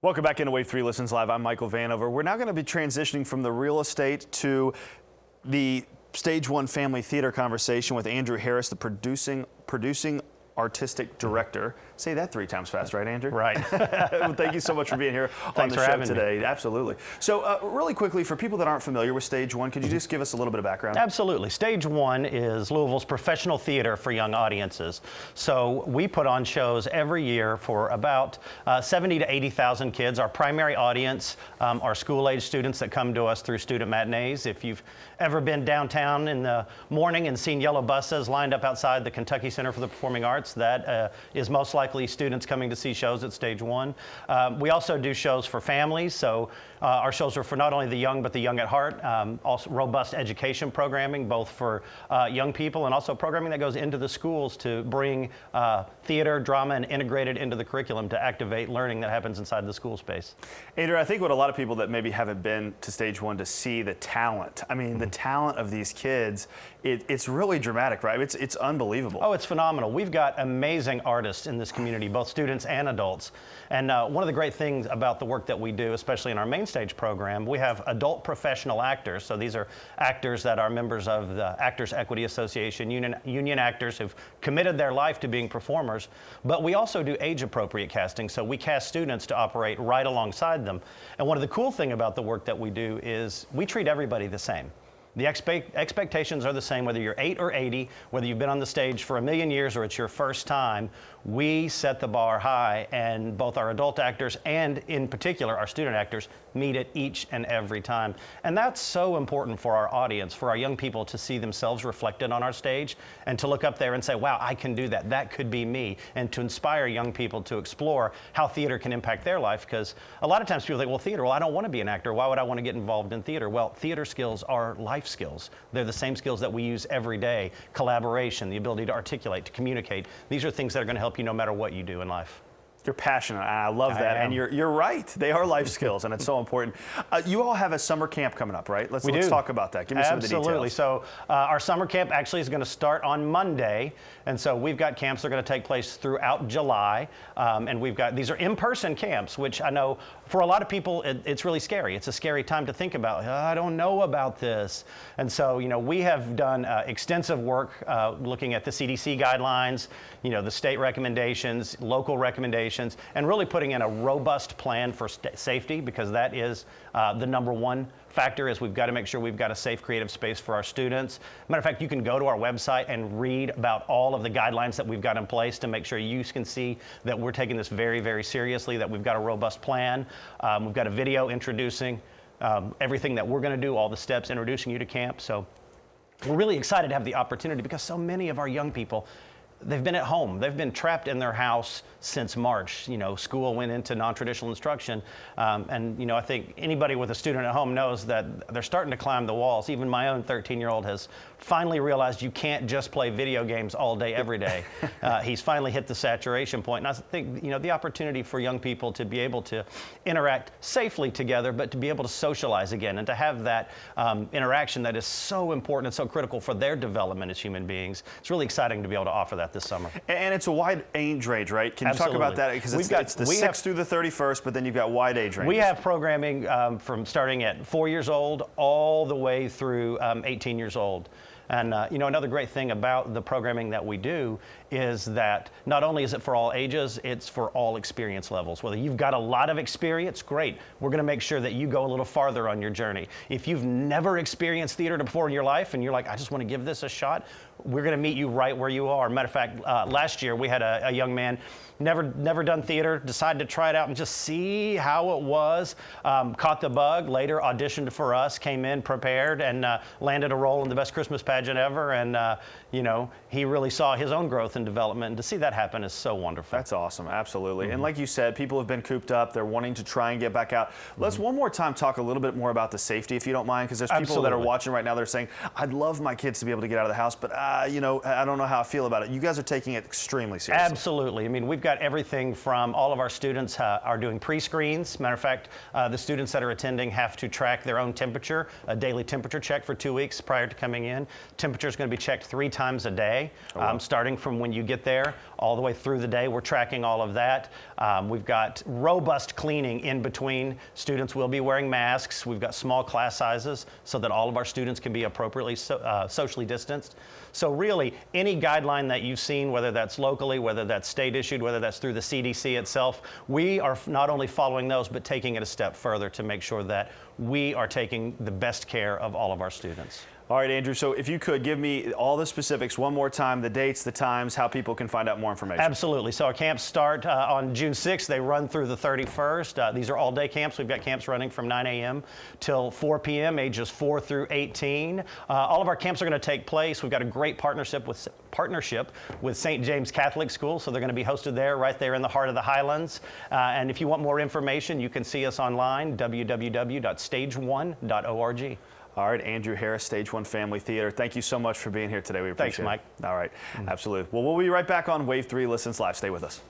Welcome back into Wave 3 Listens Live. I'm Michael Vanover. We're now going to be transitioning from the real estate to the StageOne Family Theater conversation with Andrew Harris, the producing artistic director. Say that 3 times fast, right, Andrew? Right. Well, thank you so much for being here on the show today. Absolutely. So really quickly, for people that aren't familiar with StageOne, could you just give us a little bit of background? Absolutely. StageOne is Louisville's professional theater for young audiences. So we put on shows every year for about 70 to 80,000 kids. Our primary audience are school-age students that come to us through student matinees. If you've ever been downtown in the morning and seen yellow buses lined up outside the Kentucky Center for the Performing Arts, that is most likely students coming to see shows at StageOne. We also do shows for families, so our shows are for not only the young but the young at heart. Also robust education programming, both for young people and also programming that goes into the schools to bring theater, drama, and integrate it into the curriculum to activate learning that happens inside the school space. Andrew, I think what a lot of people that maybe haven't been to StageOne to see the talent, I mean, the talent of these kids, it's really dramatic, right? It's unbelievable. Oh, it's phenomenal. We've got amazing artists in this community, both students and adults. And one of the great things about the work that we do, especially in our main stage program, we have adult professional actors. So these are actors that are members of the Actors Equity Association, union actors who've committed their life to being performers. But we also do age-appropriate casting, so we cast students to operate right alongside them. And one of the cool things about the work that we do is we treat everybody the same. The expectations are the same, whether you're 8 or 80, whether you've been on the stage for a million years or it's your first time. We set the bar high, and both our adult actors and, in particular, our student actors meet it each and every time. And that's so important for our audience, for our young people to see themselves reflected on our stage and to look up there and say, wow, I can do that. That could be me. And to inspire young people to explore how theater can impact their life. Because a lot of times people think, well, theater, well, I don't want to be an actor. Why would I want to get involved in theater? Well, theater skills are life skills. They're the same skills that we use every day. Collaboration, the ability to articulate, to communicate. These are things that are going to help you no matter what you do in life. You're passionate. I love that. And you're right. They are life skills, and it's so important. You all have a summer camp coming up, right? Let's talk about that. Give me some of the details. Absolutely. So our summer camp actually is going to start on Monday. And so we've got camps that are going to take place throughout July. And we've got, these are in-person camps, which I know for a lot of people, it's really scary. It's a scary time to think about. I don't know about this. And so, you know, we have done extensive work looking at the CDC guidelines, you know, the state recommendations, local recommendations, and really putting in a robust plan for safety, because that is the #1 factor. Is we've got to make sure we've got a safe, creative space for our students. Matter of fact, you can go to our website and read about all of the guidelines that we've got in place to make sure you can see that we're taking this very, very seriously, that we've got a robust plan. We've got a video introducing everything that we're going to do, all the steps introducing you to camp. So we're really excited to have the opportunity, because so many of our young people, they've been at home. They've been trapped in their house since March. You know, school went into non-traditional instruction. And, you know, I think anybody with a student at home knows that they're starting to climb the walls. Even my own 13-year-old has finally realized you can't just play video games all day, every day. He's finally hit the saturation point. And I think, you know, the opportunity for young people to be able to interact safely together, but to be able to socialize again and to have that interaction that is so important and so critical for their development as human beings. It's really exciting to be able to offer that this summer. And it's a wide age range, right? Can you talk about that? Because it's the 6th through the 31st, but then you've got wide age range. We have programming from starting at 4 years old all the way through 18 years old. And you know, another great thing about the programming that we do is that not only is it for all ages, it's for all experience levels. Whether you've got a lot of experience, great. We're going to make sure that you go a little farther on your journey. If you've never experienced theater before in your life and you're like, I just want to give this a shot, we're going to meet you right where you are. Matter of fact, last year we had a young man, never done theater, decided to try it out and just see how it was, caught the bug, later auditioned for us, came in prepared, and landed a role in the best Christmas pageant ever. And you know, he really saw his own growth and development, and to see that happen is so wonderful. That's awesome, absolutely. And like you said, people have been cooped up, they're wanting to try and get back out. Let's one more time talk a little bit more about the safety, if you don't mind, because there's people that are watching right now that are saying, I'd love my kids to be able to get out of the house, but you know, I don't know how I feel about it. You guys are taking it extremely seriously. Absolutely. I mean, we've got everything from all of our students are doing pre-screens. Matter of fact, the students that are attending have to track their own temperature, a daily temperature check for 2 weeks prior to coming in. Temperature is going to be checked 3 times a day, starting from when when you get there, all the way through the day. We're tracking all of that. We've got robust cleaning in between. Students will be wearing masks. We've got small class sizes so that all of our students can be appropriately socially distanced. So really, any guideline that you've seen, whether that's locally, whether that's state issued, whether that's through the CDC itself, we are not only following those, but taking it a step further to make sure that we are taking the best care of all of our students. All right, Andrew, so if you could give me all the specifics one more time, the dates, the times, how people can find out more information. Absolutely. So our camps start on June 6th. They run through the 31st. These are all-day camps. We've got camps running from 9 a.m. till 4 p.m., ages 4 through 18. All of our camps are going to take place. We've got a great partnership with St. James Catholic School, so they're going to be hosted there, right there in the heart of the Highlands. And if you want more information, you can see us online, www.stageone.org. All right, Andrew Harris, StageOne Family Theater. Thank you so much for being here today. We appreciate it. Thanks, Mike. All right, absolutely. Well, we'll be right back on Wave 3 Listens Live. Stay with us.